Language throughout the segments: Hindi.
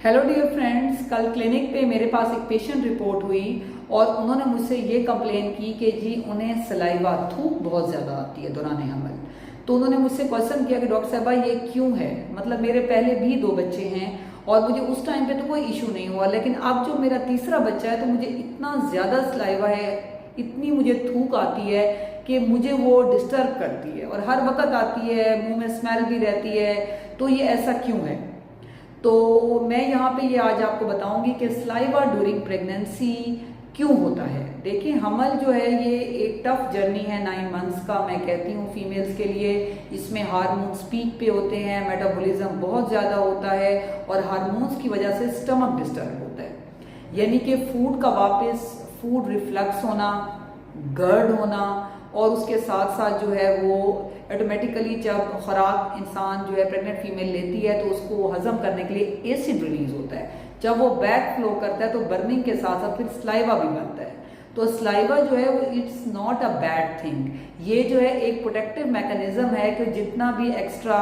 हेलो डियर फ्रेंड्स, कल क्लिनिक पे मेरे पास एक पेशेंट रिपोर्ट हुई और उन्होंने मुझसे ये कंप्लेन की कि जी उन्हें सलाइवा थूक बहुत ज़्यादा आती है दौरान हमल। तो उन्होंने मुझसे क्वेश्चन किया कि डॉक्टर साहबा ये क्यों है, मतलब मेरे पहले भी 2 बच्चे हैं और मुझे उस टाइम पे तो कोई इशू नहीं हुआ, लेकिन अब जो मेरा तीसरा बच्चा है तो मुझे इतना ज़्यादा सलाइवा है, इतनी मुझे थूक आती है कि मुझे वो डिस्टर्ब करती है और हर वक्त आती है, मुंह में स्मेल भी रहती है। तो ये ऐसा क्यों है? तो मैं यहाँ पे ये आज आपको बताऊंगी कि सलाइवा ड्यूरिंग प्रेगनेंसी क्यों होता है। देखिए, हमल जो है ये एक टफ जर्नी है 9 मंथ्स का, मैं कहती हूँ फीमेल्स के लिए। इसमें हार्मोन्स पीक पे होते हैं, मेटाबॉलिज्म बहुत ज़्यादा होता है और हार्मोन्स की वजह से स्टमक डिस्टर्ब होता है, यानी कि फूड का वापस फूड रिफ्लक्स होना, गर्ड होना, और उसके साथ साथ जो है वो ऑटोमेटिकली जब खुराक इंसान जो है प्रेग्नेंट फीमेल लेती है तो उसको हजम करने के लिए एसिड रिलीज होता है। जब वो बैक फ्लो करता है तो बर्निंग के साथ साथ फिर स्लाइवा भी बनता है। तो स्लाइवा जो है वो it's not a bad thing, ये जो है एक प्रोटेक्टिव मैकेनिज्म है कि जितना भी एक्स्ट्रा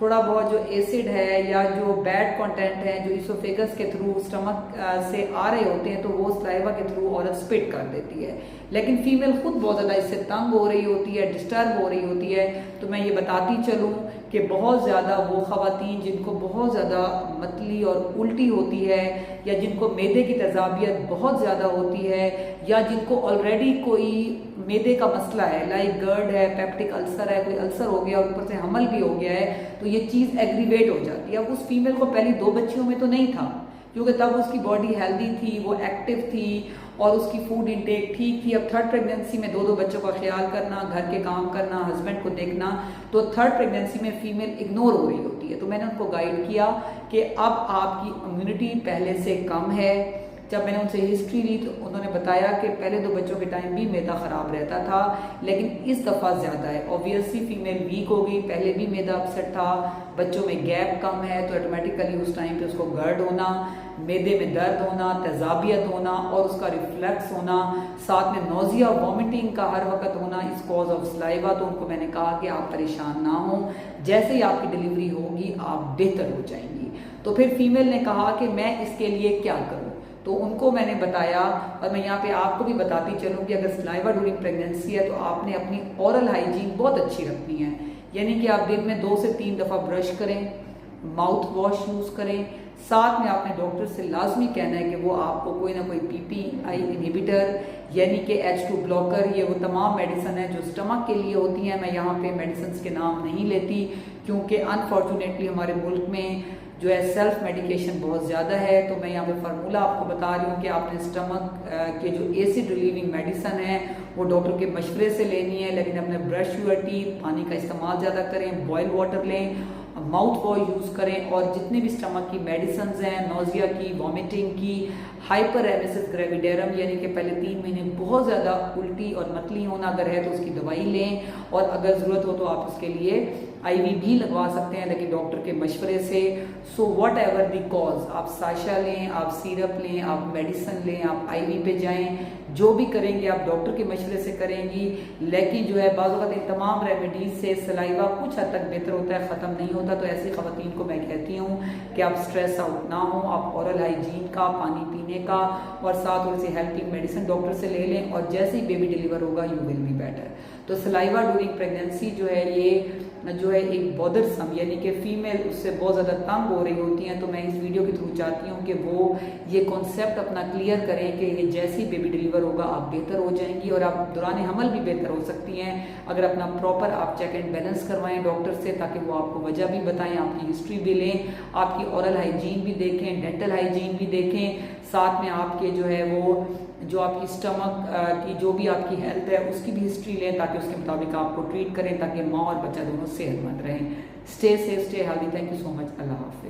थोड़ा बहुत जो एसिड है या जो बैड कंटेंट है जो इसोफेगस के थ्रू स्टमक से आ रहे होते हैं तो वो स्लाइवा के थ्रू औरत स्पिट कर देती है। लेकिन फीमेल खुद बहुत ज़्यादा इससे तंग हो रही होती है, डिस्टर्ब हो रही होती है। तो मैं ये बताती चलूँ कि बहुत ज़्यादा वो ख़वातीन जिनको बहुत ज़्यादा मतली और उल्टी होती है, या जिनको मैदे की तेज़ाबियत बहुत ज़्यादा होती है, या जिनको ऑलरेडी कोई मैदे का मसला है, लाइक गर्ड है, पेप्टिक अल्सर है, कोई अल्सर हो गया, ऊपर से हमल भी हो गया है, तो ये चीज़ एग्रीवेट हो जाती है। अब उस फीमेल को पहली 2 बच्चियों में तो नहीं था, क्योंकि तब उसकी बॉडी हेल्दी थी, वो एक्टिव थी और उसकी फूड इंटेक ठीक थी। अब थर्ड प्रेगनेंसी में 2 बच्चों का ख्याल करना, घर के काम करना, हस्बैंड को देखना, तो थर्ड प्रेगनेंसी में फीमेल इग्नोर हो रही होती है। तो मैंने उनको गाइड किया कि अब आपकी इम्यूनिटी पहले से कम है। जब मैंने उनसे हिस्ट्री ली तो उन्होंने बताया कि पहले 2 बच्चों के टाइम भी मैदा ख़राब रहता था, लेकिन इस दफ़ा ज़्यादा है। ऑब्वियसली फीमेल वीक हो गई, पहले भी मैदा अपसेट था, बच्चों में गैप कम है, तो ऑटोमेटिकली उस टाइम पे उसको गर्ड होना, मैदे में दर्द होना, तेज़ाबियत होना और उसका रिफ्लेक्स होना, साथ में नोजिया वॉमिटिंग का हर वक्त होना इस कॉज ऑफ सलाइवा। तो उनको मैंने कहा कि आप परेशान ना हो, जैसे ही आपकी डिलीवरी होगी आप बेहतर हो जाएंगी। तो फिर फीमेल ने कहा कि मैं इसके लिए क्या करूँ, तो उनको मैंने बताया, और मैं यहाँ पे आपको भी बताती चलूँ कि अगर सलाइवा ड्यूरिंग प्रेगनेंसी है तो आपने अपनी ओरल हाइजीन बहुत अच्छी रखनी है, यानी कि आप दिन में 2 से 3 दफ़ा ब्रश करें, माउथ वॉश यूज़ करें, साथ में आपने डॉक्टर से लाजमी कहना है कि वो आपको कोई ना कोई PPI इनहिबिटर यानी कि H2 ब्लॉकर, ये वो तमाम मेडिसिन है जो स्टमक के लिए होती हैं। मैं यहाँ पे मेडिसिन के नाम नहीं लेती क्योंकि अनफॉर्चुनेटली हमारे मुल्क में जो है सेल्फ मेडिकेशन बहुत ज़्यादा है। तो मैं यहाँ पे फार्मूला आपको बता रही हूँ कि आपने स्टमक के जो एसिड रिलीविंग मेडिसिन है वो डॉक्टर के मशवरे से लेनी है, लेकिन अपने ब्रश योर टीथ, पानी का इस्तेमाल ज़्यादा करें, बॉयल वाटर लें, माउथ वॉश यूज़ करें, और जितने भी स्टमक की मेडिसिन हैं, नोजिया की, वॉमिटिंग की, हाइपर एमेसिस ग्रेविडेरम यानी कि पहले 3 महीने बहुत ज़्यादा उल्टी और मतली होना अगर है तो उसकी दवाई लें, और अगर ज़रूरत हो तो आप उसके लिए IV भी लगवा सकते हैं, लेकिन डॉक्टर के मशवरे से। So what ever the cause, आप साशा लें, आप सिरप लें, आप मेडिसिन लें, आप IV पे जाएं, जो भी करेंगे आप डॉक्टर के मशवरे से करेंगी। लेकिन जो है बाज़ वक़्त इन तमाम रेमेडीज से सलाइवा कुछ हद तक बेहतर होता है, ख़त्म नहीं होता। तो ऐसी ख़वातीन को मैं कहती हूँ कि आप स्ट्रेस आउट ना हो, आप ओरल हाइजीन का, पानी पीने का और साथ थोड़ी सी हेल्पिंग मेडिसिन डॉक्टर से ले लें, और जैसे ही बेबी डिलीवर होगा यू विल बी बेटर। तो सलाइवा ड्यूरिंग प्रेगनेंसी जो है ये जो है एक बॉदरसम, यानी कि फीमेल उससे बहुत ज़्यादा तंग हो रही होती हैं। तो मैं इस वीडियो के थ्रू चाहती हूँ कि वो ये कॉन्सेप्ट अपना क्लियर करें कि ये जैसे ही बेबी डिलीवर होगा आप बेहतर हो जाएंगी, और आप दौरान हमल भी बेहतर हो सकती हैं अगर अपना प्रॉपर आप चेक एंड बैलेंस करवाएं डॉक्टर से, ताकि वो आपको वजह भी बताएं, आपकी हिस्ट्री भी लें, आपकी ओरल हाइजीन भी देखें, डेंटल हाइजीन भी देखें, साथ में आपके जो है वो जो आपकी स्टमक की जो भी आपकी हेल्थ है उसकी भी हिस्ट्री लें, ताकि उसके मुताबिक आपको ट्रीट करें, ताकि माँ और बच्चा दोनों सेहतमंद रहें। Stay safe, stay healthy. Thank you so much. अल्लाह हाफिज़।